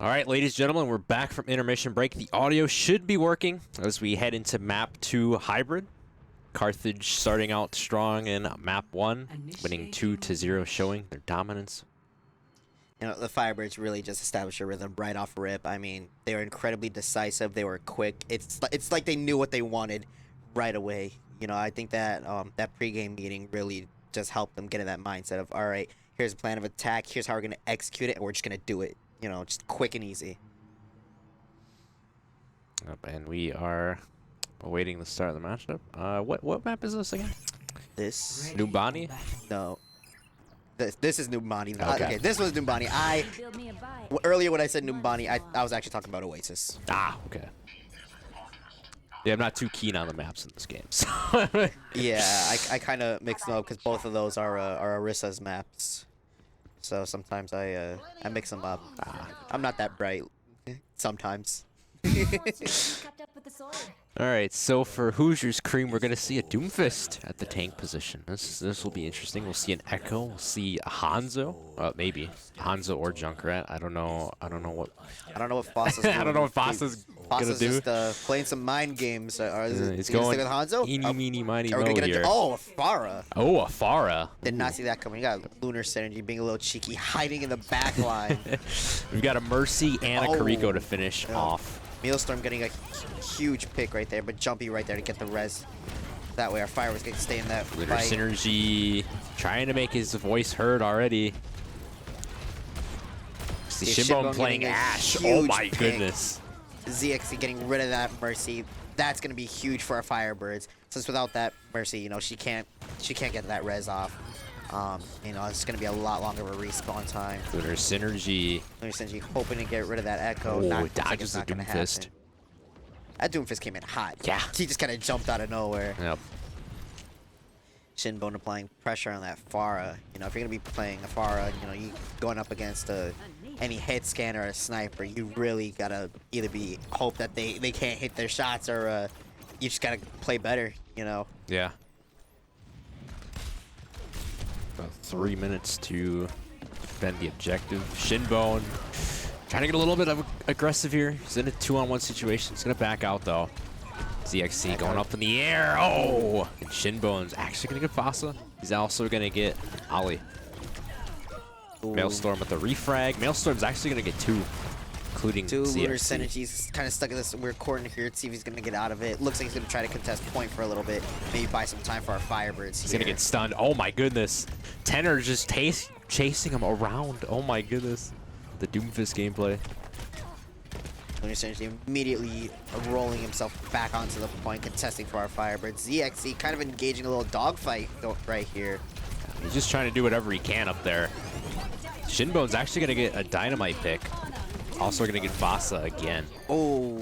All right, ladies and gentlemen, we're back from intermission break. The audio should be working as we head into map 2 hybrid. Carthage starting out strong in map 1, winning 2-0, showing their dominance. You know, the FIrebirds really just established a rhythm right off rip. I mean, they were incredibly decisive. They were quick. It's like they knew what they wanted right away. You know, I think that that pregame meeting really just helped them get in that mindset of, all right, here's a plan of attack. Here's how we're going to execute it, and we're just going to do it. You know, just quick and easy. And we are awaiting the start of the matchup. What map is this again? This Numbani? No. This is Numbani. Okay. This was Numbani. Earlier when I said Numbani, I was actually talking about Oasis. Ah, okay. Yeah, I'm not too keen on the maps in this game. So. Yeah, I kind of mixed them up because both of those are Arissa's maps. So sometimes I mix them up. I'm not that bright. Sometimes. All right, so for Hoosiers Cream, we're gonna see a Doomfist at the tank position. This will be interesting. We'll see an Echo. We'll see a Hanzo. Maybe Hanzo or Junkrat. I don't know what. I don't know what Foss is doing. I don't know what Foss is gonna do. Just playing some mind games. He's going with Hanzo. Eeny, meeny, miny, Are we mo gonna here. Oh, a Farah. Oh, a Farah. Did not see that coming. You got Lunar Synergy being a little cheeky, hiding in the back line. We've got a Mercy and a Kariko to finish off. Mealstorm getting a huge pick right there, but Jumpy right there to get the res. That way our Fire was going to stay in that Lunar fight. Synergy trying to make his voice heard already. See Shinbone playing Ashe. Oh my goodness. ZXC getting rid of that Mercy. That's going to be huge for our Firebirds. Since without that Mercy, you know, she can't get that res off. You know, it's going to be a lot longer of a respawn time. Lunar Synergy. Lunar Synergy hoping to get rid of that Echo. Oh, dodges the Doomfist. That Doomfist came in hot. Yeah. He just kind of jumped out of nowhere. Yep. Shinbone applying pressure on that Farah. You know, if you're going to be playing a Farah, you know, you going up against any hit scanner or a sniper, you really got to either hope that they can't hit their shots or you just got to play better, you know. Yeah. About 3 minutes to defend the objective. Shinbone trying to get a little bit of aggressive here. He's in a 2-on-1 situation. He's going to back out, though. ZXC going up in the air. Oh! And Shinbone's actually going to get Fasa. He's also going to get Ali. Maelstrom with the refrag. Maelstrom's actually going to get 2, including ZXC. Lunar Synergy's kind of stuck in this weird corner here to see if he's going to get out of it. Looks like he's going to try to contest point for a little bit. Maybe buy some time for our Firebirds. He's going to get stunned. Oh my goodness. Tenor just chasing him around. Oh my goodness. The Doomfist gameplay. Lunar Synergy immediately rolling himself back onto the point, contesting for our Firebirds. ZXC kind of engaging a little dogfight right here. He's just trying to do whatever he can up there. Shinbone's actually going to get a dynamite pick. Also going to get Fasa again. Oh.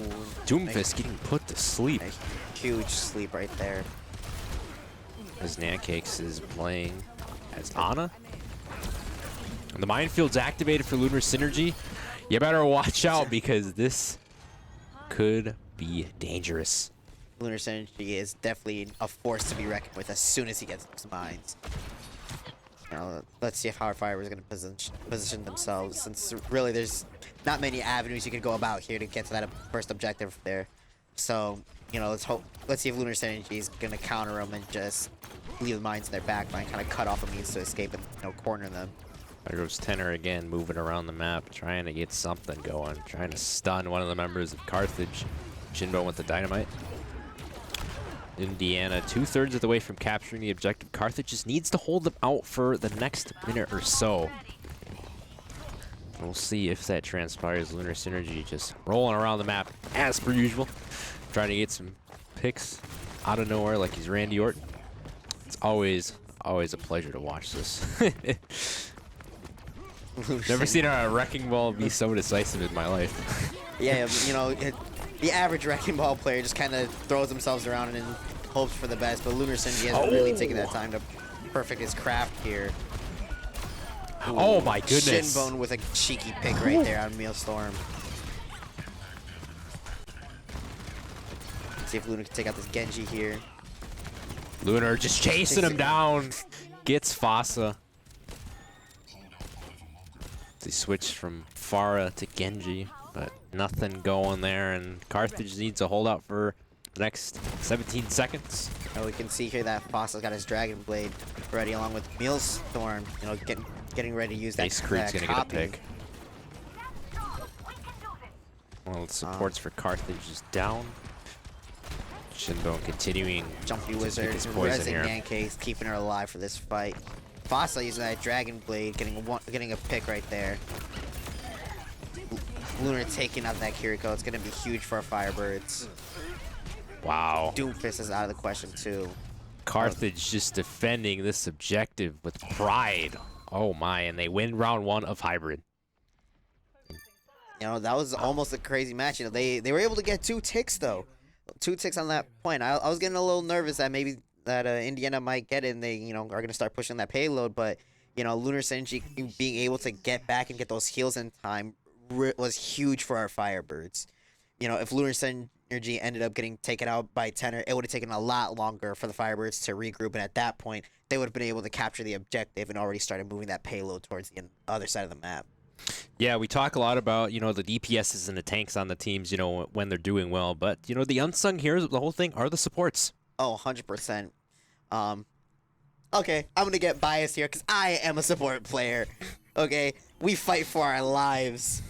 Doomfist getting put to sleep. A huge sleep right there. As Nancakes is playing as Ana. And the minefield's activated for Lunar Synergy. You better watch out because this could be dangerous. Lunar Synergy is definitely a force to be reckoned with as soon as he gets those mines. Now, let's see if our Fire is going to position themselves, since really there's not many avenues you can go about here to get to that first objective there. So, you know, let's see if Lunar Synergy is going to counter them and just leave the mines in their back line, kind of cut off a means to escape and, you know, corner them. There goes Tenor again, moving around the map, trying to get something going, trying to stun one of the members of Carthage. Shinbone with the dynamite. Indiana 2/3 of the way from capturing the objective. Carthage just needs to hold them out for the next minute or so. We'll see if that transpires. Lunar Synergy just rolling around the map as per usual, trying to get some picks out of nowhere like he's Randy Orton. It's always a pleasure to watch this. Never seen a wrecking ball be so decisive in my life. Yeah, you know, the average wrecking ball player just kind of throws themselves around and hopes for the best, but Lunar Synergy hasn't really taken that time to perfect his craft here. Ooh, oh my goodness. Shinbone with a cheeky pick right there on Mealstorm. Let's see if Lunar can take out this Genji here. Lunar just chasing him down. Gets Fasa. They switched from Pharah to Genji, but nothing going there, and Carthage needs to hold out for the next 17 seconds. We can see here that Foster's got his Dragon Blade ready, along with Mealstorm, you know, getting ready to use that. Base Creek's gonna get a copy. pick. Well, supports for Carthage is down. Shinbone continuing Jumpy to Wizard, pick his poison here. Nancase, keeping her alive for this fight. Fossa using that Dragon Blade, getting a pick right there. Lunar taking out that Kiriko. It's gonna be huge for our Firebirds. Wow. Doomfist is out of the question too. Carthage just defending this objective with pride. Oh my, and they win round 1 of Hybrid. You know, that was almost a crazy match. You know, they were able to get 2 ticks though. 2 ticks on that point. I was getting a little nervous that maybe that Indiana might get it and they, you know, are gonna start pushing that payload, but you know, Lunar Synergy being able to get back and get those heals in time was huge for our Firebirds. You know, if Lunar Synergy ended up getting taken out by Tenor, it would have taken a lot longer for the Firebirds to regroup, and at that point, they would have been able to capture the objective and already started moving that payload towards the other side of the map. Yeah, we talk a lot about, you know, the DPSs and the tanks on the teams, you know, when they're doing well, but, you know, the unsung heroes of the whole thing are the supports. Oh, 100%. Okay, I'm gonna get biased here because I am a support player. Okay, we fight for our lives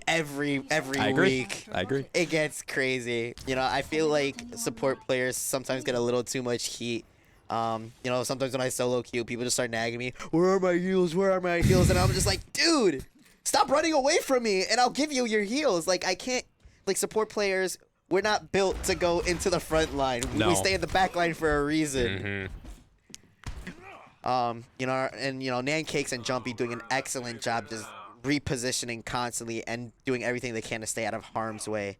every week. I agree. It gets crazy. You know, I feel like support players sometimes get a little too much heat. You know, sometimes when I solo queue, people just start nagging me, "Where are my heals? Where are my heals?" And I'm just like, dude, stop running away from me, and I'll give you your heals. Like, I can't. Like, support players, we're not built to go into the front line. No. We stay in the back line for a reason. Mm-hmm. You know, and you know, Nancakes and Jumpy doing an excellent job just repositioning constantly and doing everything they can to stay out of harm's way.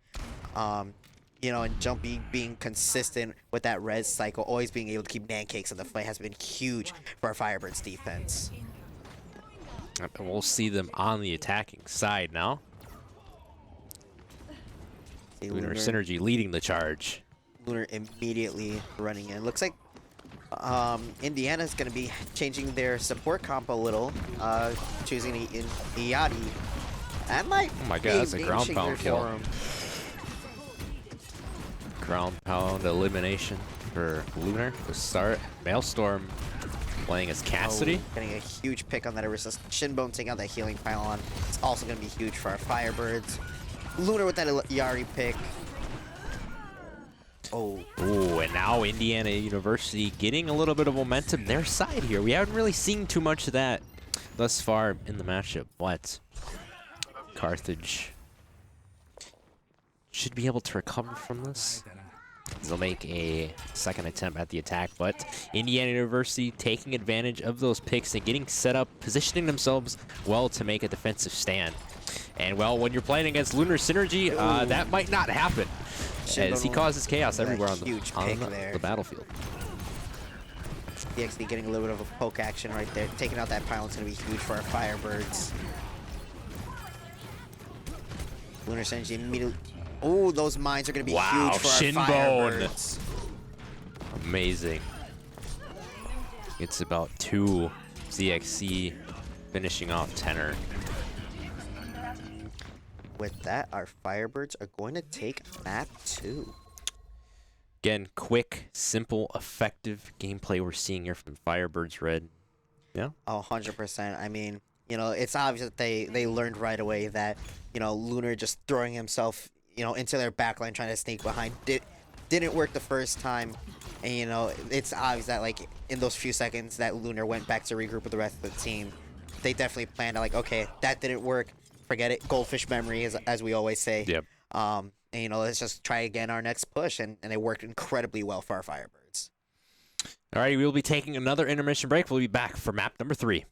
You know, and Jumpy being consistent with that res cycle, always being able to keep Nancakes in the fight has been huge for our Firebirds defense. And we'll see them on the attacking side now. Lunar Synergy leading the charge. Lunar immediately running in. Looks like Indiana's going to be changing their support comp a little, choosing Iyadi. And like, oh my god, that's a ground pound kill. Ground pound elimination for Lunar to start. Maelstrom playing as Cassidy. Oh, getting a huge pick on that Orisa. Shinbone taking out that healing pylon. It's also going to be huge for our Firebirds. Lunar with that Yari pick. Oh. Ooh, and now Indiana University getting a little bit of momentum their side here. We haven't really seen too much of that thus far in the matchup, but Carthage should be able to recover from this. They'll make a second attempt at the attack, but Indiana University taking advantage of those picks and getting set up, positioning themselves well to make a defensive stand. And, well, when you're playing against Lunar Synergy, that might not happen, as he causes chaos everywhere on the battlefield. DXD getting a little bit of a poke action right there. Taking out that pylon's going to be huge for our Firebirds. Lunar Synergy immediately... Oh, those mines are going to be huge for our Firebirds. Amazing. It's about 2 ZXC finishing off Tenor. With that, our Firebirds are going to take map 2. Again, quick, simple, effective gameplay we're seeing here from Firebirds Red. Yeah? Oh, 100%. I mean, you know, it's obvious that they learned right away that, you know, Lunar just throwing himself, you know, into their backline trying to sneak behind didn't work the first time. And, you know, it's obvious that, like, in those few seconds that Lunar went back to regroup with the rest of the team, they definitely planned to, like, okay, that didn't work. Forget it. Goldfish memory, as we always say. Yep. And, you know, let's just try again our next push. And it worked incredibly well for our Firebirds. All right, we'll be taking another intermission break. We'll be back for map number 3.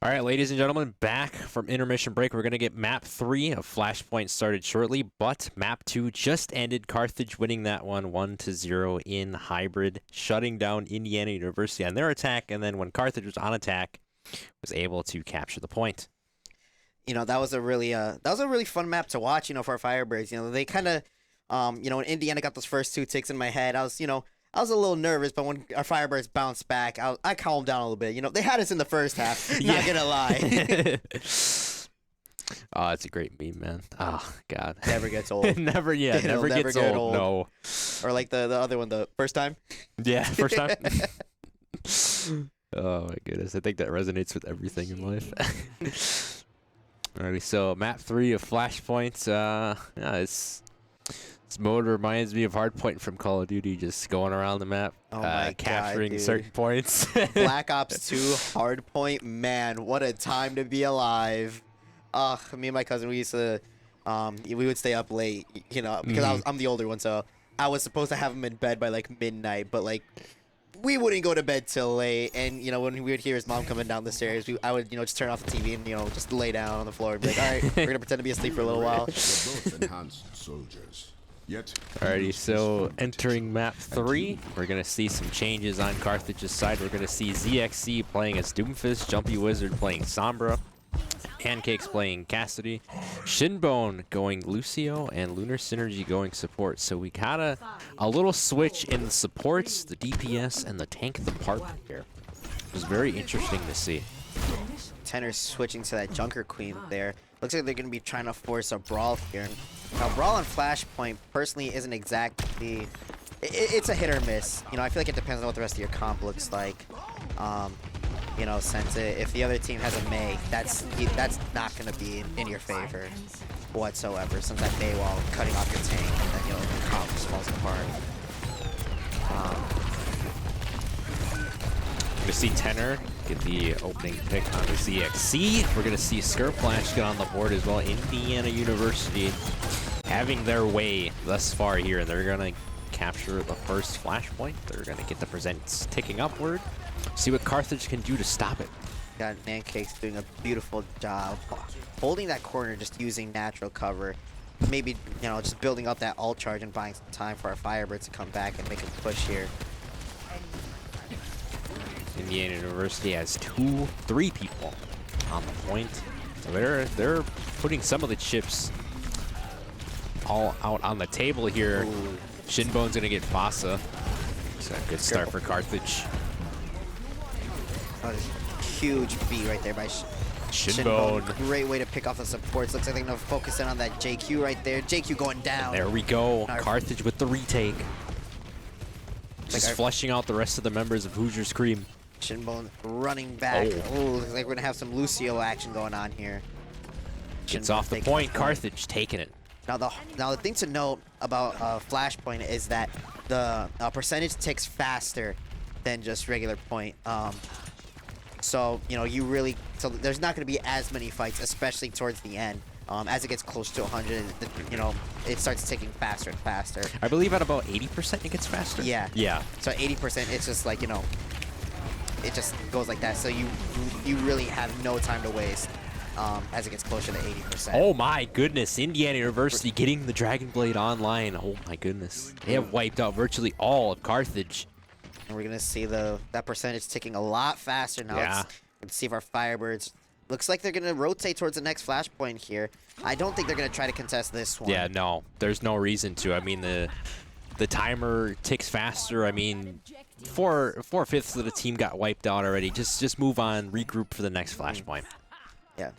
All right, ladies and gentlemen, back from intermission break. We're going to get map 3 of Flashpoint started shortly, but map 2 just ended. Carthage winning that one 1-0 in hybrid, shutting down Indiana University on their attack, and then when Carthage was on attack, was able to capture the point. You know, that was a really fun map to watch, you know, for our Firebirds. You know, they kind of, you know, when Indiana got those first 2 ticks in my head, I was a little nervous, but when our Firebirds bounced back, I calmed down a little bit. You know, they had us in the first half, not gonna lie. Oh, it's a great meme, man. Oh, God. Never gets old. never gets old. No. Or like the other one, the first time. Yeah, first time. Oh, my goodness. I think that resonates with everything in life. Alrighty, so map 3 of Flashpoint. Yeah, this mode reminds me of Hardpoint from Call of Duty, just going around the map, Oh my capturing God, dude. certain points. Black Ops 2 Hardpoint, man, what a time to be alive. Me and my cousin, we used to, we would stay up late, you know, because I'm the older one, so I was supposed to have him in bed by like midnight, but like we wouldn't go to bed till late. And you know, when we would hear his mom coming down the stairs, I would, you know, just turn off the TV and, you know, just lay down on the floor and be like, all right, we're gonna pretend to be asleep for a little while. Both enhanced soldiers. Yet, Alrighty, so entering map 3, we're going to see some changes on Carthage's side. We're going to see ZXC playing as Doomfist, Jumpy Wizard playing Sombra, Pancakes playing Cassidy, Shinbone going Lucio, and Lunar Synergy going support. So we got a little switch in the supports, the DPS, and the tank department here. It was very interesting to see. Tenor switching to that Junker Queen there. Looks like they're going to be trying to force a brawl here. Now, brawl on Flashpoint personally isn't exactly... It's a hit or miss. You know, I feel like it depends on what the rest of your comp looks like. You know, since if the other team has a Mei, that's not going to be in your favor whatsoever. Since that Mei wall cutting off your tank, and then, you know, the comp just falls apart. We're going to see Tenor get the opening pick on the ZXC. We're going to see Skirflash get on the board as well. Indiana University having their way thus far here, and they're going to capture the first Flashpoint. They're going to get the presents ticking upward. See what Carthage can do to stop it. Got Pancakes doing a beautiful job holding that corner, just using natural cover. Maybe, you know, just building up that ult charge and buying some time for our Firebirds to come back and make a push here. Indiana University has 3 people on the point. So they're putting some of the chips all out on the table here. Ooh. Shinbone's gonna get Fasa. It's a good start for Carthage. Oh, huge beat right there by Shinbone. Great way to pick off the supports. Looks like they're gonna focus in on that JQ right there. JQ going down. There we go. Carthage with the retake. Just fleshing out the rest of the members of Hoosiers Cream. Shinbone running back. Oh, looks like we're gonna have some Lucio action going on here. Gets off the point. Carthage taking it. Now the thing to note about Flashpoint is that the percentage ticks faster than just regular point. So you know, there's not going to be as many fights, especially towards the end. As it gets close to 100, you know, it starts ticking faster and faster. I believe at about 80% it gets faster. Yeah. Yeah. So 80%, it's just like, you know, it just goes like that. So you really have no time to waste. As it gets closer to 80%. Oh my goodness, Indiana University getting the Dragon Blade online. Oh my goodness. They have wiped out virtually all of Carthage. And we're going to see that percentage ticking a lot faster now. Yeah. Let's see if our Firebirds... Looks like they're going to rotate towards the next Flashpoint here. I don't think they're going to try to contest this one. Yeah, no. There's no reason to. I mean, the timer ticks faster. I mean, 4/5 of the team got wiped out already. Just move on, regroup for the next Flashpoint. Yeah.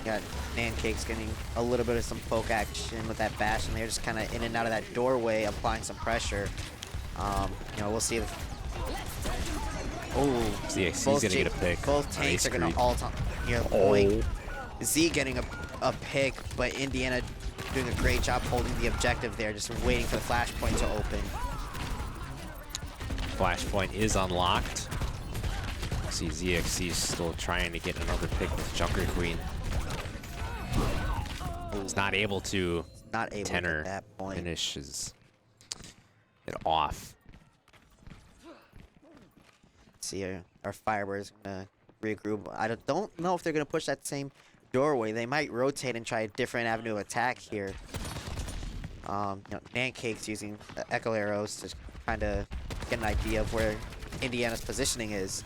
Got Pancakes getting a little bit of some poke action with that bash, and they're just kind of in and out of that doorway, applying some pressure. You know, we'll see if... Oh, ZXC's gonna get a pick. Both tanks are gonna ult near the point. Z getting a pick, but Indiana doing a great job holding the objective there, just waiting for the Flashpoint to open. Flashpoint is unlocked. See ZXC still trying to get another pick with Junker Queen. He's not able to. not able to Tenor at that point. finishes it off. See, our Firebirds gonna regroup. I don't know if they're gonna push that same doorway. They might rotate and try a different avenue of attack here. Nancake's using Echo Arrows to kind of get an idea of where Indiana's positioning is.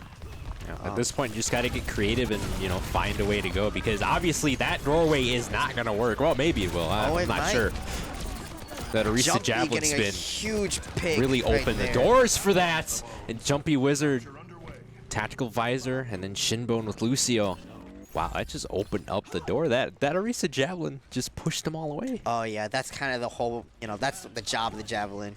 At this point, you just got to get creative and, find a way to go, because obviously that doorway is not going to work. Well, maybe it will. I'm not sure. That Orisa Javelin's getting a been huge pick really right open the there. doors for that. And Jumpy Wizard, Tactical Visor, and then Shinbone with Lucio. Wow, that just opened up the door. That Orisa Javelin just pushed them all away. Oh yeah, that's kind of the whole, that's the job of the Javelin.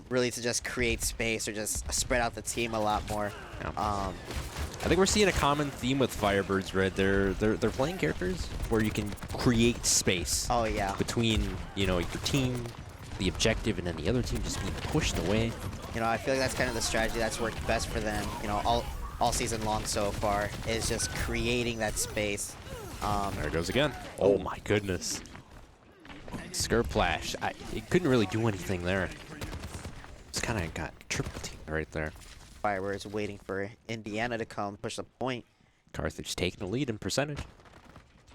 Really to just create space or just spread out the team a lot more. Yeah. I think we're seeing a common theme with Firebirds, Red. They're playing characters where you can create space. Oh yeah. Between, your team, the objective, and then the other team just being pushed away. I feel like that's kind of the strategy that's worked best for them, all season long so far, is just creating that space. There it goes again. Oh my goodness. Skirplash. It couldn't really do anything there. Just kind of got triple teamed right there. Firebirds waiting for Indiana to come push the point. Carthage taking the lead in percentage.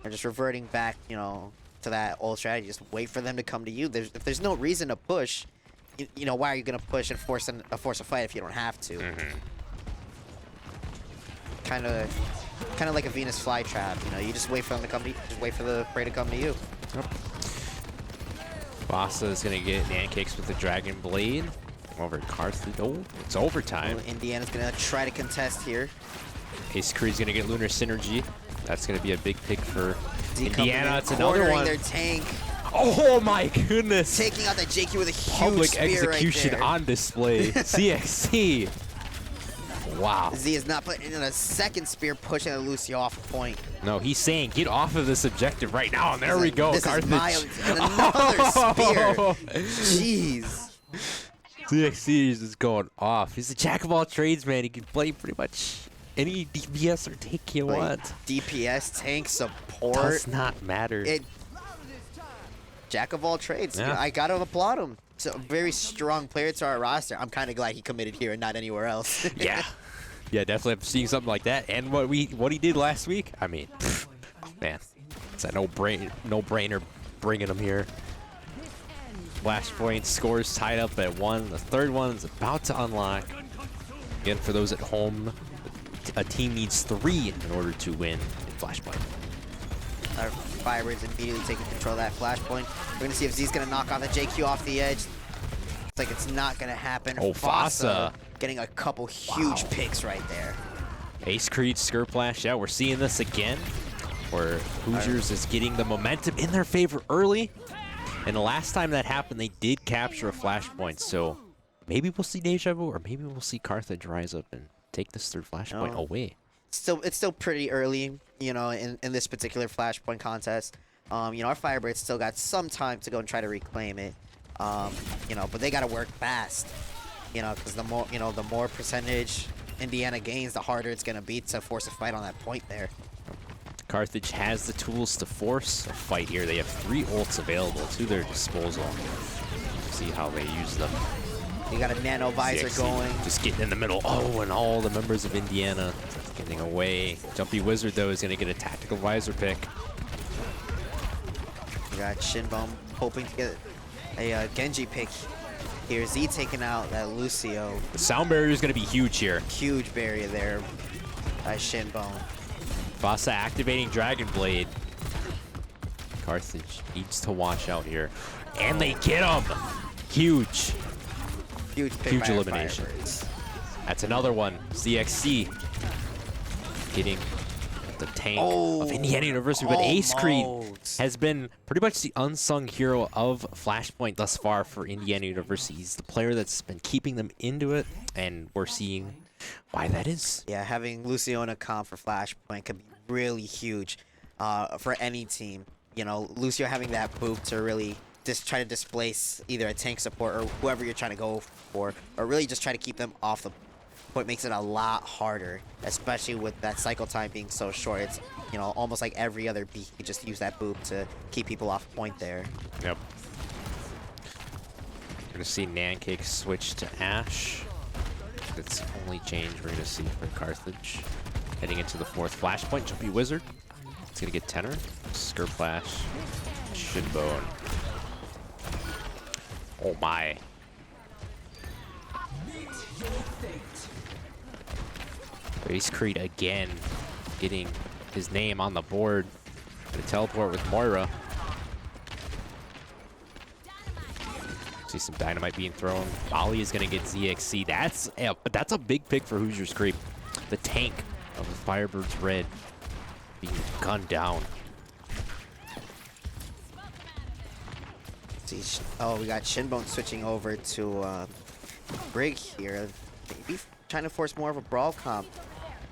They're just reverting back, to that old strategy. Just wait for them to come to you. If there's no reason to push, why are you going to push and force a fight if you don't have to? Kind of like a Venus flytrap. You just wait for them to come to you. Just wait for the prey to come to you. Yep. Vasa is going to get Nancakes with the Dragon Blade. Over at Carthage. Oh, it's overtime. Indiana's going to try to contest here. Ace Creed's going to get Lunar Synergy. That's going to be a big pick for Z Indiana. It's another one. Their tank. Oh my goodness. Taking out that JQ with a huge Public spear execution right there. on display. CXC. Wow. Z is not putting in a second spear, pushing Lucio off the point. No, he's saying get off of this objective right now, and there we go. This Carthage. is and another spear. Jeez. CXC is just going off. He's a jack of all trades, man. He can play pretty much any DPS or tank you want. DPS, tank, support. Does not matter. Jack of all trades. Yeah. I gotta applaud him. So a very strong player to our roster. I'm kind of glad he committed here and not anywhere else. Yeah. Yeah, definitely seeing something like that. And what he did last week, I mean, man, it's a no-brainer bringing him here. Flashpoint scores tied up at 1. The third one's about to unlock. Again, for those at home, a team needs 3 in order to win in Flashpoint. Our Firebirds immediately taking control of that Flashpoint. We're going to see if Z's going to knock off the JQ off the edge. It's like it's not going to happen. Oh, Vasa. Getting a couple huge picks right there. Ace Creed, Skirplash. Yeah, we're seeing this again, where Hoosiers is getting the momentum in their favor early. And the last time that happened, they did capture a Flashpoint. So maybe we'll see Deja Vu, or maybe we'll see Carthage rise up and take this third Flashpoint away. It's still pretty early, in this particular Flashpoint contest. Our Firebirds still got some time to go and try to reclaim it. But they got to work fast. Because the more percentage Indiana gains, the harder it's gonna be to force a fight on that point there. Carthage has the tools to force a fight here. They have 3 ults available to their disposal. See how they use them. You got a Nano Visor CXC going. Just getting in the middle. Oh, and all the members of Indiana getting away. Jumpy Wizard, though, is going to get a Tactical Visor pick. You got Shinbone hoping to get a Genji pick here. Z taking out that Lucio. The sound barrier is going to be huge here. Huge barrier there by Shinbone. Vasa activating Dragon Blade. Carthage needs to watch out here. And they get him! Huge. Huge pick Huge by our elimination. Firebirds. That's another one. CXC getting the tank of Indiana University. But Ace Creed has been pretty much the unsung hero of Flashpoint thus far for Indiana University. He's the player that's been keeping them into it, and we're seeing why that is. Yeah, having Lucio in a comp for Flashpoint could be really huge for any team. Lucio having that boop to really just try to displace either a tank support or whoever you're trying to go for, or really just try to keep them off flashpoint makes it a lot harder, especially with that cycle time being so short. It's, you know, almost like every other beat. You just use that boop to keep people off point there. Yep. We're gonna see Nancake switch to Ash. That's the only change we're gonna see for Carthage. Heading into the 4th flashpoint, Jumpy Wizard. It's gonna get Tenor, Skirplash, Shinbone. Oh my. Ace Creed again, getting his name on the board. Gonna teleport with Moira. See some dynamite being thrown. Molly is gonna get ZXC. That's a big pick for Hoosiers Creep. The tank of the FIrebirds Red being gunned down. See, oh, we got Shinbone switching over to Brig here. Maybe trying to force more of a brawl comp.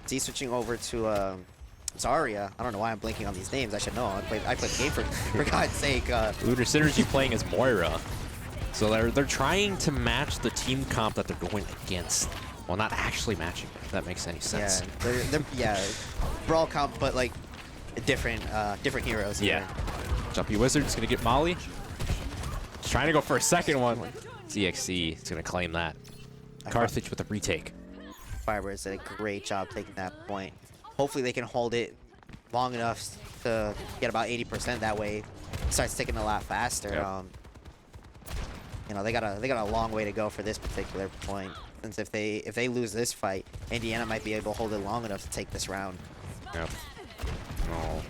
Z switching over to Zarya. I don't know why I'm blanking on these names. I should know. I played the game for God's sake. Lunar Synergy playing as Moira. So they're trying to match the team comp that they're going against. Well, not actually matching, if that makes any sense. Yeah, brawl comp, but like different heroes here. Yeah. Jumpy Wizard's gonna get Molly. He's trying to go for a second one. ZXC is gonna claim that. Carthage with a retake. FIrebirds did a great job taking that point. Hopefully they can hold it long enough to get about 80%. That way, it starts ticking a lot faster. Yep. You know, they got a long way to go for this particular point. Since if they lose this fight, Indiana might be able to hold it long enough to take this round. Yep. Oh.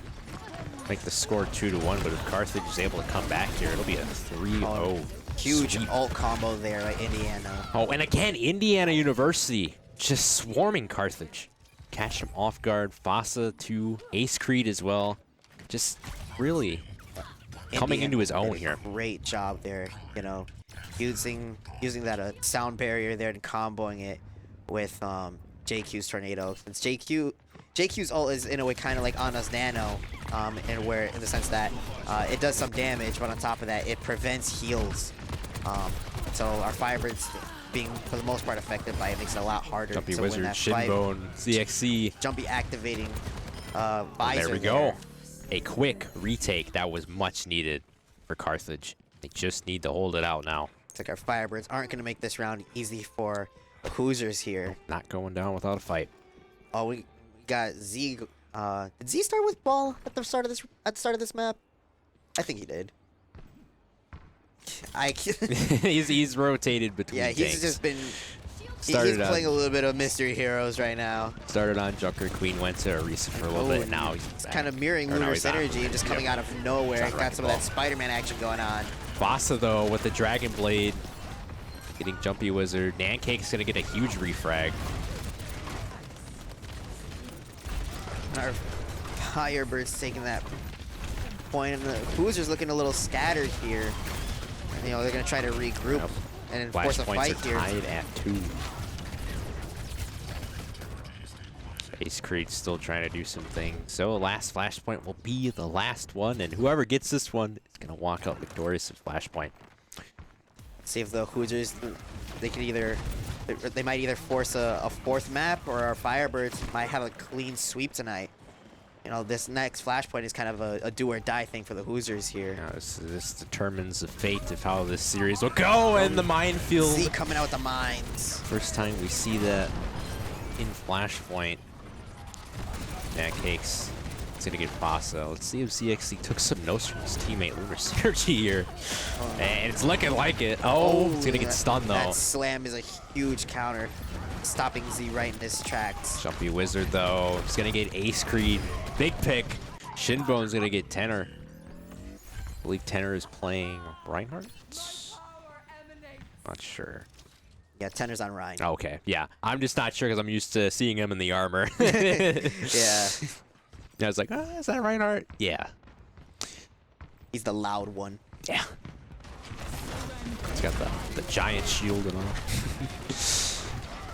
Make the score 2-1, but if Carthage is able to come back here, it'll be a 3-0. Huge sweep. ult combo there by Indiana. Oh, and again, Indiana University just swarming Carthage. Catch him off guard. Fossa to Ace Creed as well. Just really coming into his own here. Great job there, you know, using that sound barrier there and comboing it with JQ's tornado. Since JQ's ult is in a way kind of like Ana's nano, in the sense that it does some damage, but on top of that, it prevents heals. So our FIrebirds being for the most part affected by it makes it a lot harder Jumpy to Wizard, win that fight. Shinbone, ZXC. Jumpy activating Visor. There we go. A quick retake that was much needed for Carthage. They just need to hold it out now. It's like our FIrebirds aren't going to make this round easy for the Hoosiers here. Not going down without a fight. Oh, we got Z. Did Z start with ball at the start of this map? I think he did. he's rotated between yeah, he's tanks. just been. He's playing a little bit of Mystery Heroes right now. Started on Junker Queen, went to Orisa for a little bit. Now he's kind of mirroring Lunar Synergy, just coming out of nowhere. Got some of that Spider-Man action going on. Fossa though with the Dragon Blade, getting Jumpy Wizard. Nancake's gonna get a huge refrag. And our FIrebirds taking that point, and the Hoosiers looking a little scattered here. You know, they're gonna try to regroup and force a fight here. Tied at 2. Ace Creed still trying to do some things. So last flashpoint will be the last one, and whoever gets this one is gonna walk out victorious at flashpoint. See if the Hoosiers, they might either force a 4th map, or our FIrebirds might have a clean sweep tonight. You know, this next flashpoint is kind of a do or die thing for the Hoosiers here. Yeah, this determines the fate of how this series will go, and the minefield. Z coming out with the mines. First time we see that in flashpoint. Nancakes. It's gonna get Fossa. Let's see if ZXC took some notes from his teammate Lunar Synergy here. And it's looking like it. Oh, it's gonna get stunned though. That slam is a huge counter, stopping Z right in his tracks. Jumpy Wizard though, he's gonna get Ace Creed. Big pick. Shinbone's gonna get Tenor. I believe Tenor is playing Reinhardt? Not sure. Yeah, Tenor's on Ryan. Okay, yeah. I'm just not sure because I'm used to seeing him in the armor. Yeah. I was like, is that Reinhardt? Yeah. He's the loud one. Yeah. He's got the giant shield and all.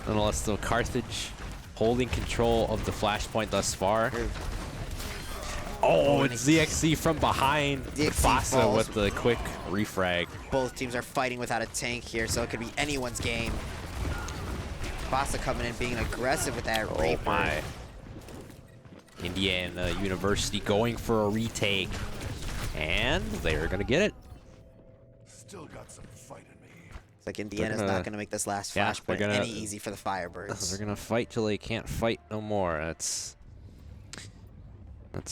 Nonetheless, though, Carthage holding control of the flashpoint thus far. Oh, it's ZXC from behind. Fossa with the quick refrag. Both teams are fighting without a tank here, so it could be anyone's game. Fossa coming in, being aggressive with that Reaper. Oh my. Indiana University going for a retake. And they're going to get it. Still got some fight in me. It's like Indiana's not going to make this last Yeah, flashpoint any easy for the Firebirds. They're going to fight till they can't fight no more. That's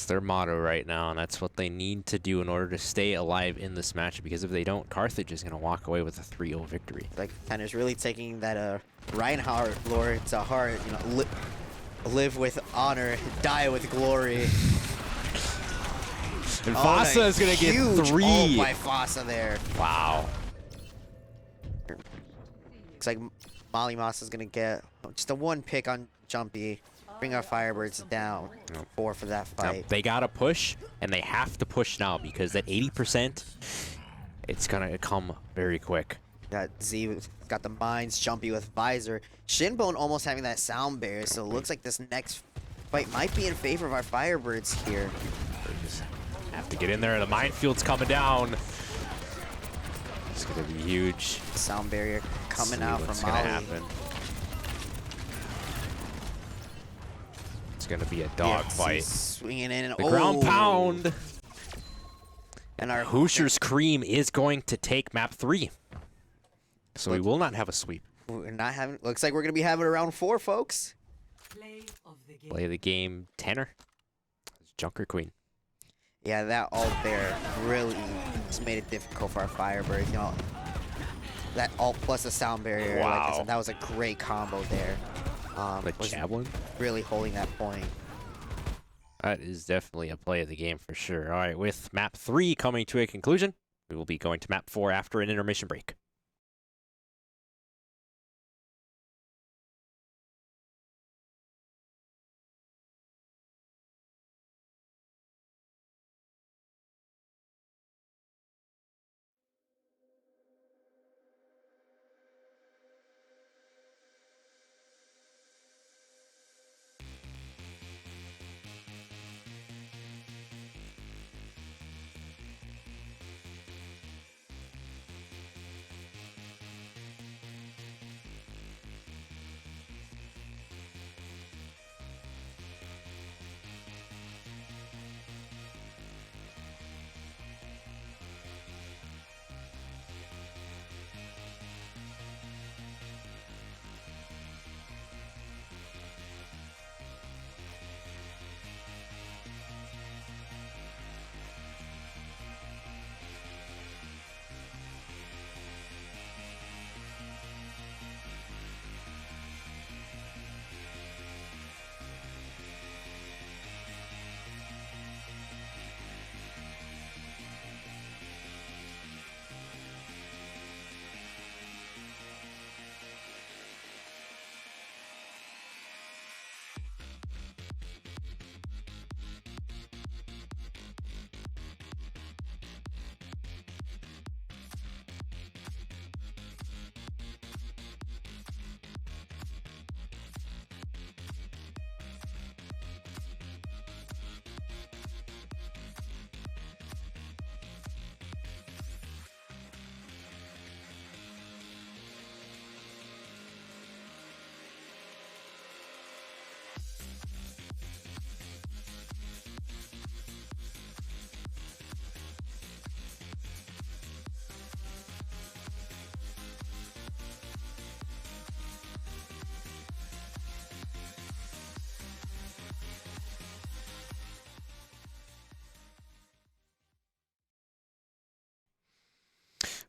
their motto right now, and that's what they need to do in order to stay alive in this match, because if they don't, Carthage is going to walk away with a 3-0 victory. Like, kind of really taking that Reinhardt lore to heart, you know, live with honor, die with glory. And Fossa is going to get 3. Oh, by Fossa there. Wow. Looks like Molly Moss is going to get just a 1 pick on Jumpy. Bring our Firebirds down. 4 for that fight. Now, they got to push, and they have to push now, because at 80%, it's going to come very quick. Got Z, got the mines, Jumpy with Visor. Shinbone almost having that sound barrier, so it looks like this next fight might be in favor of our Firebirds here. They just have to get in there. The minefield's coming down. It's going to be huge. Sound barrier coming out from Molly. Molly. Happen. It's going to be a dogfight. Swinging in and The ground pound. And our Hoosiers Cream is going to take map 3. So we will not have a sweep. We're not having. Looks like we're gonna be having a round 4, folks. Play the game Tanner. Junker Queen. Yeah, that ult there really just made it difficult for our Firebirds. You know, that ult plus a sound barrier. Wow. Like I said, that was a great combo there. The was javelin. really holding that point. That is definitely a play of the game for sure. All right, with map 3 coming to a conclusion, we will be going to map 4 after an intermission break.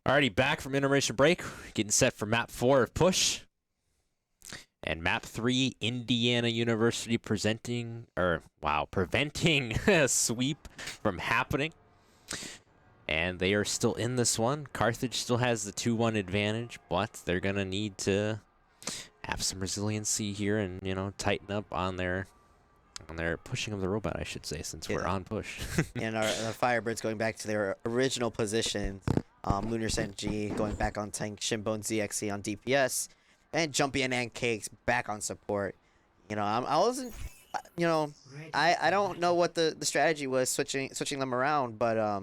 Alrighty, back from intermission break. Getting set for map 4 of push. And map 3, Indiana University preventing a sweep from happening. And they are still in this one. Carthage still has the 2-1 advantage, but they're gonna need to have some resiliency here and, you know, tighten up on their pushing of the robot, I should say, since we're on push. And our Firebirds going back to their original position. Lunar Scent G going back on tank, Shinbone ZXC on DPS, and Jumpy and Cakes back on support. You know, I wasn't, you know, I don't know what the strategy was switching them around, but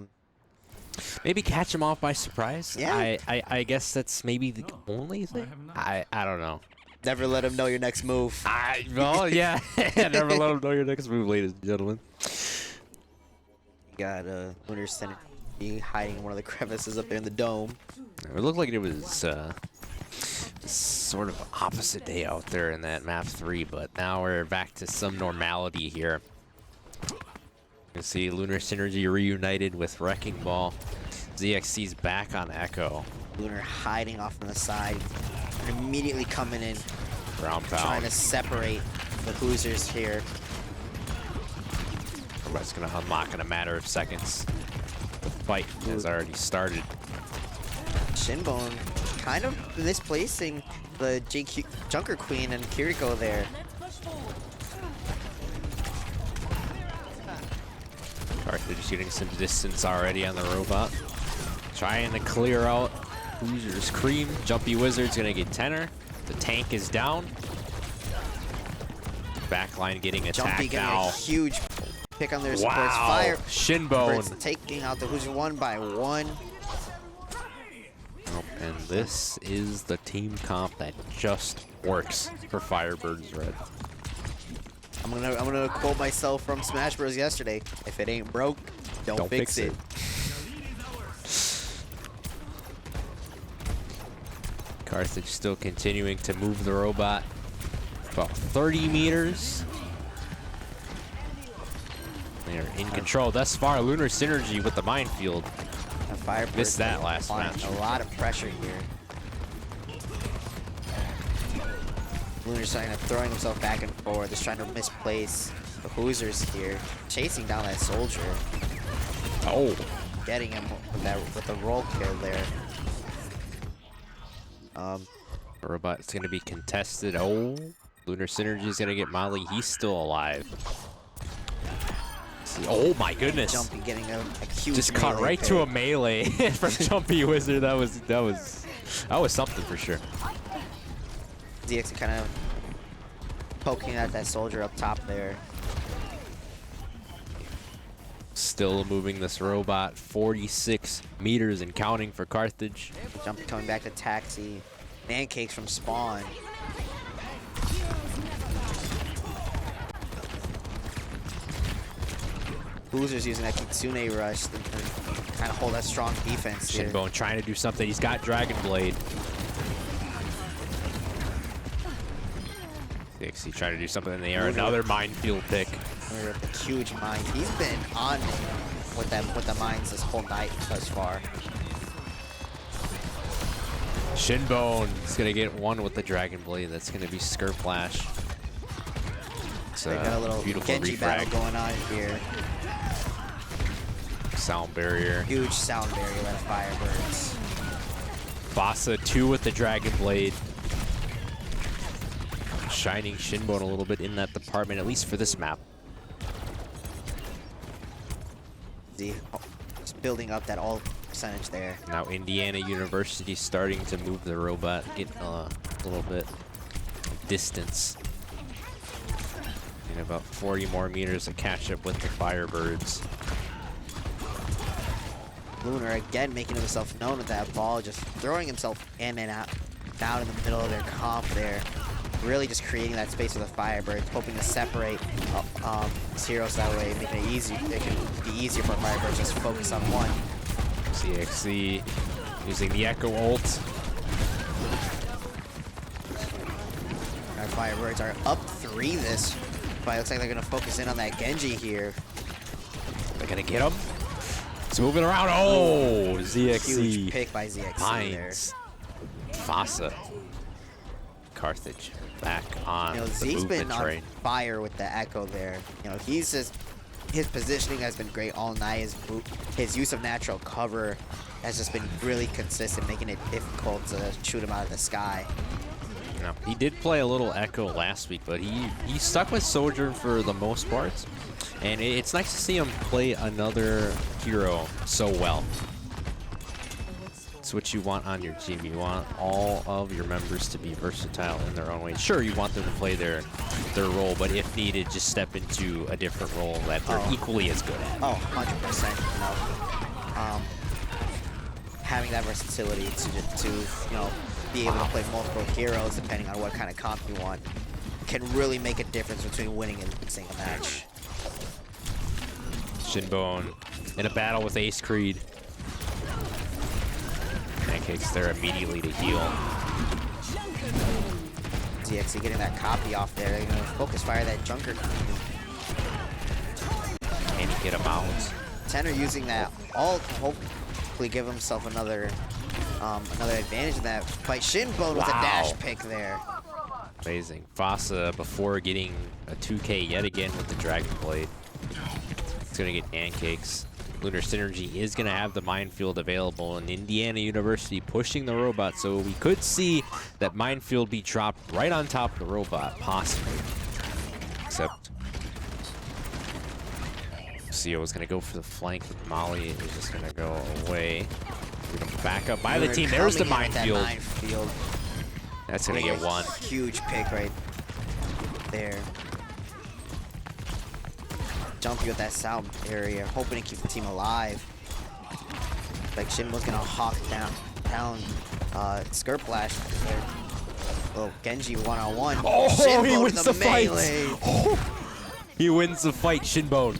maybe catch them off by surprise. Yeah. I guess that's maybe the only thing. I don't know. Never let him know your next move. Well, yeah. Never let them know your next move, ladies and gentlemen. You got Lunar Center hiding in one of the crevices up there in the dome. It looked like it was sort of opposite day out there in that map 3, but now we're back to some normality here. You can see Lunar Synergy reunited with Wrecking Ball. ZXC's back on Echo. Lunar hiding off on the side, and immediately coming in, Ground trying pound. to separate the Hoosiers here. That's going to unlock in a matter of seconds. The fight has already started. Shinbone kind of misplacing the Junker Queen and Kiriko there. Carthage getting some distance already on the robot. Trying to clear out Hoosiers Cream. Jumpy Wizard's going to get tenor. The tank is down. Backline getting Jumpy attacked getting now. a huge pick on their supports. Wow. Shinbone. Taking out the Hoosiers 1 by 1. And this is the team comp that just works for Firebirds Red. I'm gonna quote myself from Smash Bros. Yesterday. If it ain't broke, don't fix it. Carthage still continuing to move the robot about 30 meters. They are in control thus far. Lunar Synergy with the minefield. Firebirds Missed that last applying match. A lot of pressure here. Lunar's throwing himself back and forth, just trying to misplace the Hoosiers here, chasing down that soldier. Oh, Getting him with the roll kill there. the robot's going to be contested. Oh, Lunar Synergy is going to get Molly. He's still alive. Oh my goodness! Jumpy getting a huge Just caught right to a melee from Jumpy Wizard. That was something for sure. ZX kind of poking at that soldier up top there. Still moving this robot 46 meters and counting for Carthage. Jumpy coming back to taxi. Pancakes from spawn. Hoosiers using that Kitsune rush to kind of hold that strong defense here. Shinbone trying to do something. He's got Dragon Blade. Dixie trying to do something in the air. Another minefield pick. A huge mine. He's been on with the mines this whole night thus far. Shinbone is gonna get one with the Dragon Blade. That's gonna be Skirflash. It's They got a little beautiful Genji battle refrag. going on here. Sound barrier. Huge sound barrier by the Firebirds. Vasa 2 with the Dragon Blade. Shining Shinbone a little bit in that department, at least for this map. Just building up that all percentage there. Now Indiana University starting to move the robot, getting a little bit of distance. And about 40 more meters to catch up with the Firebirds. Lunar again making himself known with that ball, just throwing himself in and out, down in the middle of their comp there. Really just creating that space for the Firebirds, hoping to separate heroes that way, making it easy. It can be easier for Firebirds just to focus on one. CXC using the Echo ult. Our Firebirds are up 3 this fight. Looks like they're going to focus in on that Genji here. They're gonna get him. It's moving around. Oh, ZXC. Huge pick by ZXC there. Mines. Vasa. Carthage back on You know, the Z's movement been train. on fire with the Echo there. You know, he's just, his positioning has been great all night. His use of natural cover has just been really consistent, making it difficult to shoot him out of the sky. No, he did play a little Echo last week, but he stuck with Sojourn for the most part. And it's nice to see him play another hero so well. It's what you want on your team. You want all of your members to be versatile in their own way. Sure, you want them to play their role, but if needed, just step into a different role that they're equally as good at. Oh, 100%. You know, having that versatility to you know, be able to play multiple heroes depending on what kind of comp you want can really make a difference between winning and losing a match. Shinbone in a battle with Ace Creed. Pancakes there immediately to heal. ZXC getting that copy off there. They're gonna focus fire that Junker. Can he get him out? Tenor using that ult to hopefully give himself another advantage in that fight. Shinbone with a dash pick there. Amazing. Fossa before getting a 2K yet again with the Dragon Blade. It's gonna get pancakes. Lunar Synergy is gonna have the minefield available, and Indiana University pushing the robot, so we could see that minefield be dropped right on top of the robot, possibly. Except CO is gonna go for the flank with Molly. Is just gonna go away. We're gonna back up by the team. There's the minefield. That's gonna get one. Huge pick right there. Jumpy with that south area, hoping to keep the team alive. Like Shinbone's gonna hawk down Skirt Flash there. Oh, Genji one-on-one. Oh, Shinbone he wins the fight. melee. He wins the fight, Shinbone.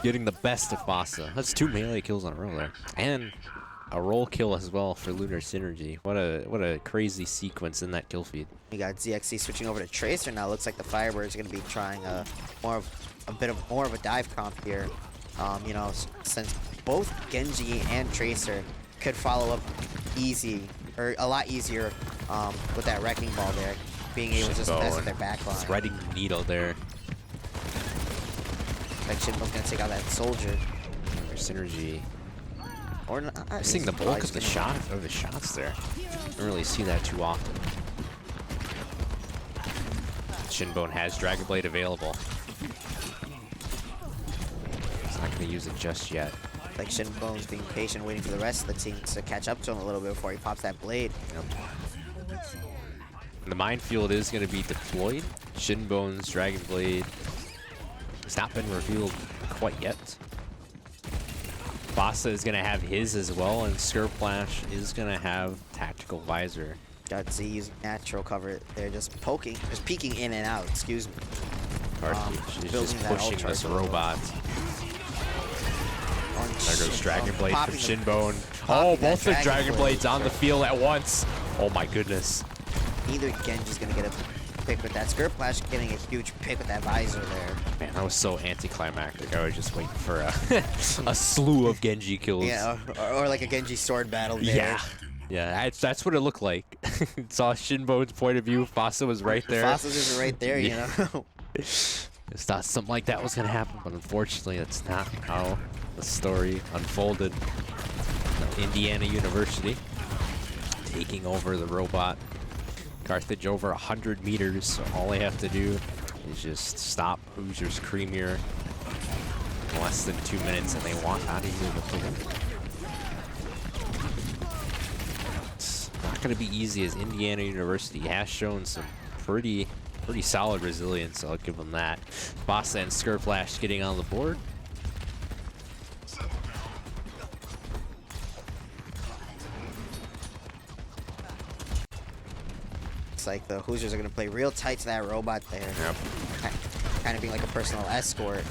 Getting the best of Fossa. That's 2 melee kills in a row there. And a roll kill as well for Lunar Synergy. What a crazy sequence in that kill feed. We got ZXC switching over to Tracer now. Looks like the Firebirds are going to be trying more of a dive comp here. You know, since both Genji and Tracer could follow up a lot easier with that Wrecking Ball there, being able to just mess with their backline. Threading the needle there. Like Shinbone's going to take out that soldier. Lunar Synergy. Or not. I'm seeing the bulk of the shots there. Don't really see that too often. Shinbone has Dragon Blade available. He's not going to use it just yet. Like Shinbone's being patient, waiting for the rest of the team to catch up to him a little bit before he pops that blade. Yep. The minefield is going to be deployed. Shinbone's Dragon Blade has not been revealed quite yet. Fossa is going to have his as well, and Skirt Flash is going to have Tactical Visor. Got Z using natural cover. They're just peeking in and out, excuse me. Carthage is just pushing this robot. There goes Dragon Blade from Shinbone. Oh, both the Dragon Blades on the field at once. Oh my goodness. Neither Genji's going to get a pick with that. Skirt Flash getting a huge pick with that visor there. Man, that was so anticlimactic. I was just waiting for a slew of Genji kills. Yeah, or like a Genji sword battle there. Yeah. Yeah, that's what it looked like. Saw Shinbone's point of view. Fossa was right there. Fossa's just right there, you know. Just thought something like that was going to happen, but unfortunately, that's not how the story unfolded. Indiana University taking over the robot. Carthage over 100 meters, so all they have to do is just stop Hoosiers Creamier in less than 2 minutes, and they walk out of here with the win. It's not going to be easy, as Indiana University has shown some pretty solid resilience. I'll give them that. Fossa and Skirt Flash getting on the board. Like the Hoosiers are going to play real tight to that robot there. Yep. Kind of being like a personal escort.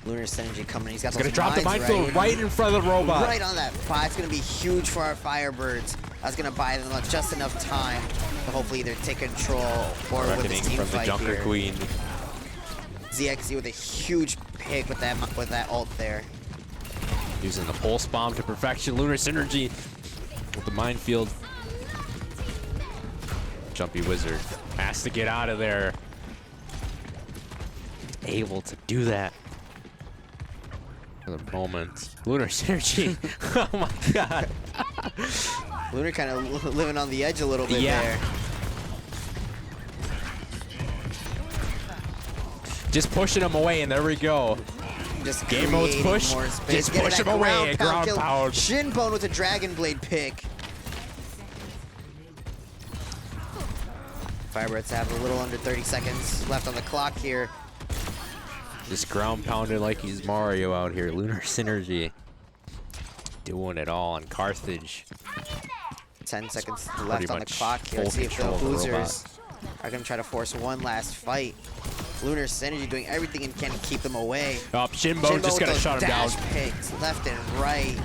Lunar Synergy coming. He's got going to drop the minefield right in front of the robot. Right on that. It's going to be huge for our Firebirds. That's going to buy them just enough time to hopefully either take control or with this team from fight the Junker here. Queen. ZXC with a huge pick with that ult there. Using the pulse bomb to perfection. Lunar Synergy with the minefield. Jumpy Wizard has to get out of there. Able to do that for the moment. Lunar Synergy. Oh my god. Lunar kind of living on the edge a little bit there. Just pushing him away, and there we go. Just game mode's push. Just push him away. Ground pound. Shinbone with a Dragon Blade pick. Firebirds have a little under 30 seconds left on the clock here. Just ground pounded like he's Mario out here. Lunar Synergy doing it all on Carthage. 10 seconds Pretty left on the much clock here. full Let's see if the control of the Hoosiers are going to try to force one last fight. Lunar Synergy doing everything it can to keep them away. Oh, Shinbo just with gonna those shut him down. dash picks left and right.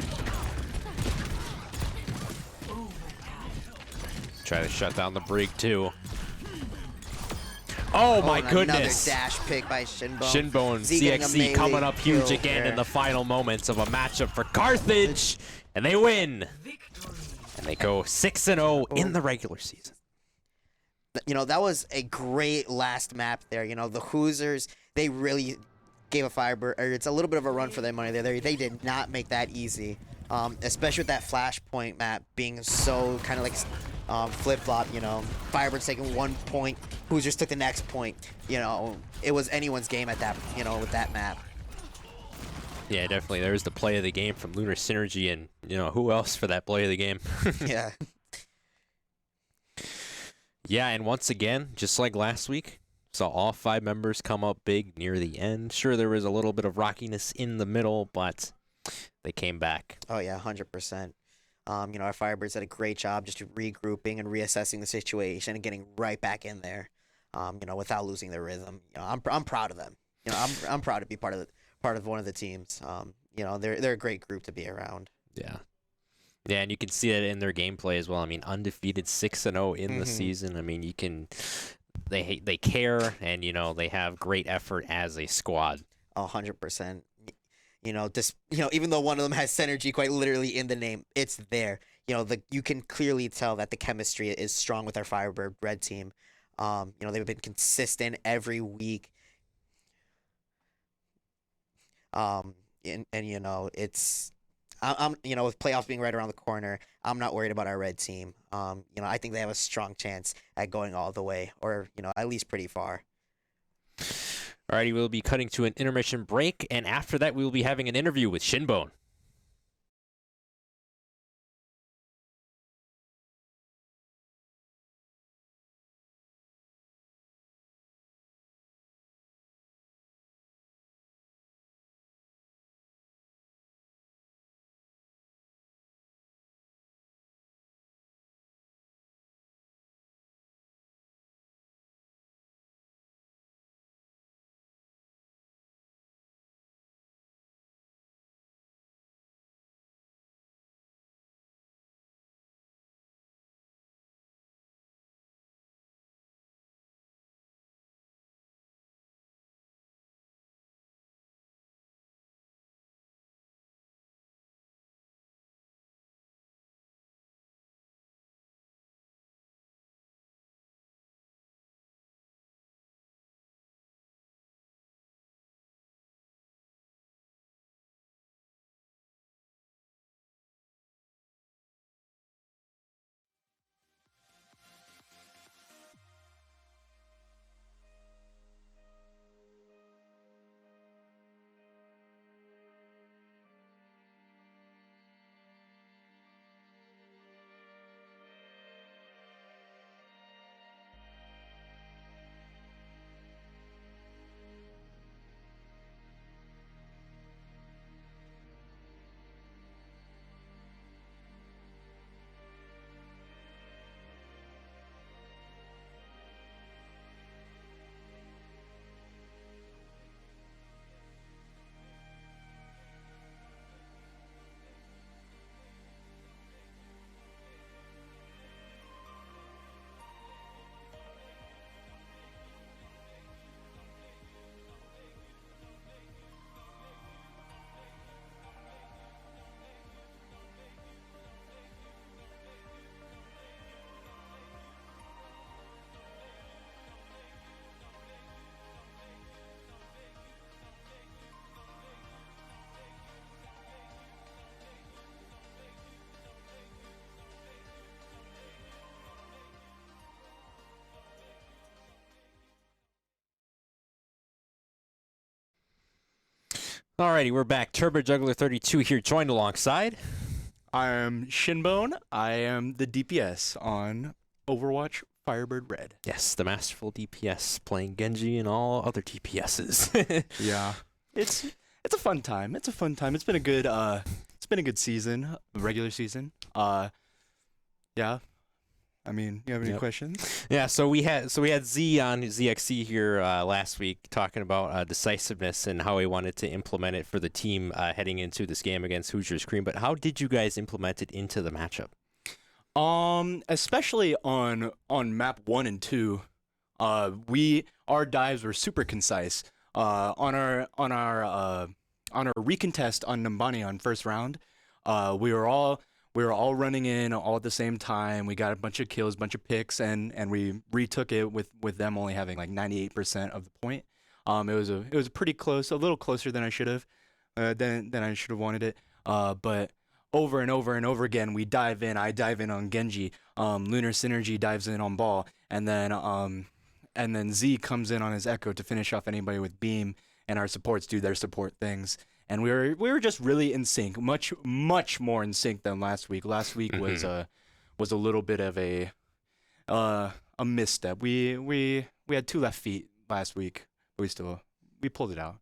Try to shut down the Brig too. Oh my and goodness. Another dash pick by Shinbone. Shinbone Z getting a CXC melee coming up huge kill again there. in the final moments of a matchup for Carthage. And they win. And they go 6-0 in the regular season. You know, that was a great last map there. You know, the Hoosiers, they really gave a Firebird, or it's a little bit of a run for their money there. They did not make that easy, especially with that Flashpoint map being so kind of like flip-flop, you know. Firebirds taking 1 point, Hoosiers took the next point. You know, it was anyone's game at that, you know, with that map. Yeah, definitely. There's the play of the game from Lunar Synergy, and, you know, who else for that play of the game? Yeah. Yeah, and once again, just like last week, saw all 5 members come up big near the end. Sure, there was a little bit of rockiness in the middle, but they came back. Oh, yeah, 100%. You know, our Firebirds did a great job just regrouping and reassessing the situation and getting right back in there, you know, without losing their rhythm. You know, I'm proud of them. You know, I'm proud to be part of one of the teams. You know, they're a great group to be around. Yeah. Yeah, and you can see it in their gameplay as well. I mean, undefeated 6-0 in the season. I mean, you can they care, and, you know, they have great effort as a squad. 100%. You know, even though one of them has synergy quite literally in the name, it's there. You know, you can clearly tell that the chemistry is strong with our Firebird Red team. You know, they've been consistent every week. And you know, I'm you know, with playoffs being right around the corner, I'm not worried about our red team. You know, I think they have a strong chance at going all the way, or, you know, at least pretty far. Alrighty, we'll be cutting to an intermission break, and after that, we will be having an interview with Shinbone. Alrighty, we're back. Turbo Juggler 32 here, joined alongside. I am Shinbone. I am the DPS on Overwatch Firebird Red. Yes, the masterful DPS, playing Genji and all other DPSs. Yeah. It's a fun time. It's a fun time. It's been a good been a good season, regular season. Yeah. I mean, you have any questions? Yeah, so we had Z on ZXC here last week talking about decisiveness and how he wanted to implement it for the team heading into this game against Hoosiers Cream. But how did you guys implement it into the matchup? Especially on map 1 and 2, our dives were super concise. On our recontest on Numbani on first round, we were all running in all at the same time. We got a bunch of kills, bunch of picks, and we retook it with them only having like 98% of the point. It was pretty close, a little closer than I should have, than I should have wanted it. But over and over and over again, we dive in. I dive in on Genji. Lunar Synergy dives in on Ball, and then Z comes in on his Echo to finish off anybody with Beam, and our supports do their support things. And we were just really in sync, much more in sync than last week. Last week was a little bit of a misstep. We had 2 left feet last week, but we pulled it out.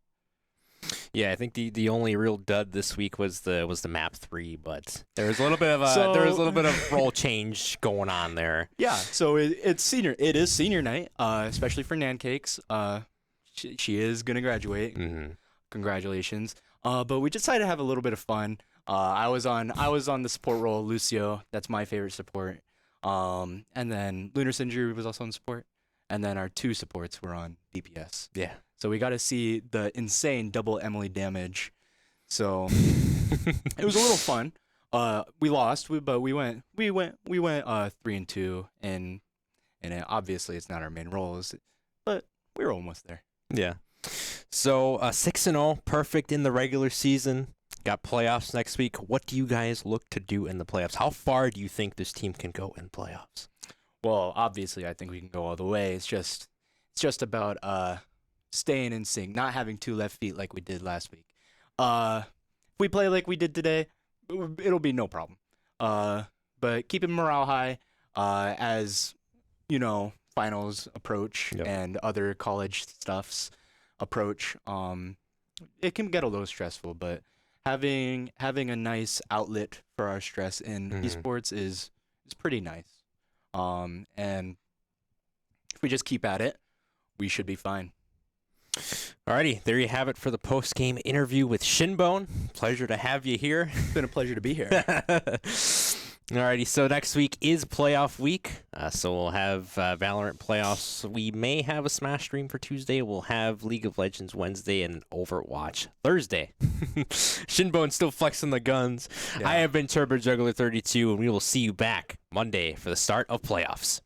Yeah, I think the only real dud this week was the map 3, but there was a little bit of role change going on there. Yeah, so it is senior night, especially for Nancakes. She is gonna graduate. Congratulations. But we decided to have a little bit of fun. I was on the support role, Lucio. That's my favorite support. And then Lunar Synergy was also on support. And then our 2 supports were on DPS. Yeah. So we got to see the insane double Emily damage. So it was a little fun. We lost, but we went 3-2, and obviously it's not our main roles, but we were almost there. Yeah. So 6-0, perfect in the regular season. Got playoffs next week. What do you guys look to do in the playoffs? How far do you think this team can go in playoffs? Well, obviously, I think we can go all the way. It's just about staying in sync, not having 2 left feet like we did last week. If we play like we did today, it'll be no problem. But keeping morale high, as you know, finals approach and other college stuffs approach. It can get a little stressful, but having a nice outlet for our stress in esports is pretty nice. And if we just keep at it, we should be fine. Alrighty, there you have it for the post-game interview with Shinbone. Pleasure to have you here. It's been a pleasure to be here. Alrighty, so next week is playoff week. So we'll have Valorant playoffs. We may have a Smash stream for Tuesday. We'll have League of Legends Wednesday and Overwatch Thursday. Shinbone's still flexing the guns. Yeah. I have been Turbo Juggler 32, and we will see you back Monday for the start of playoffs.